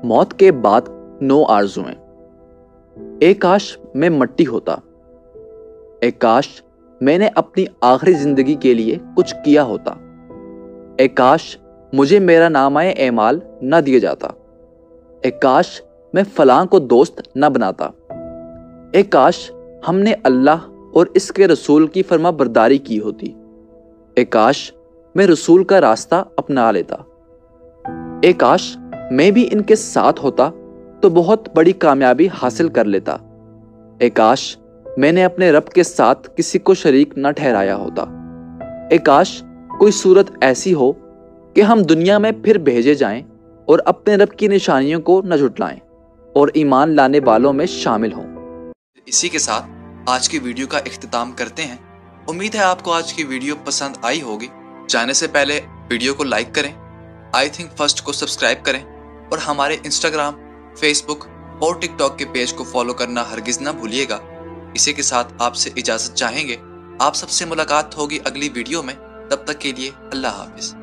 موت کے بعد 9 آرزویں۔ اے کاش میں مٹی ہوتا، اے کاش میں نے اپنی آخری زندگی کے لیے کچھ کیا ہوتا، اے کاش مجھے میرا نامہ اعمال نہ دیا جاتا، اے کاش میں فلاں کو دوست نہ بناتا، اے کاش ہم نے اللہ اور اس کے رسول کی فرما برداری کی ہوتی، اے کاش میں رسول کا راستہ اپنا لیتا، اے کاش میں بھی ان کے ساتھ ہوتا تو بہت بڑی کامیابی حاصل کر لیتا، اے کاش میں نے اپنے رب کے ساتھ کسی کو شریک نہ ٹھہرایا ہوتا، اے کاش کوئی صورت ایسی ہو کہ ہم دنیا میں پھر بھیجے جائیں اور اپنے رب کی نشانیوں کو نہ جھٹلائیں اور ایمان لانے والوں میں شامل ہوں۔ اسی کے ساتھ آج کی ویڈیو کا اختتام کرتے ہیں۔ امید ہے آپ کو آج کی ویڈیو پسند آئی ہوگی۔ جانے سے پہلے ویڈیو کو لائک کریں، آئی تھنک فرسٹ کو سبسکرائب کریں اور ہمارے انسٹاگرام، فیس بک اور ٹک ٹاک کے پیج کو فالو کرنا ہرگز نہ بھولیے گا۔ اسی کے ساتھ آپ سے اجازت چاہیں گے۔ آپ سب سے ملاقات ہوگی اگلی ویڈیو میں، تب تک کے لیے اللہ حافظ۔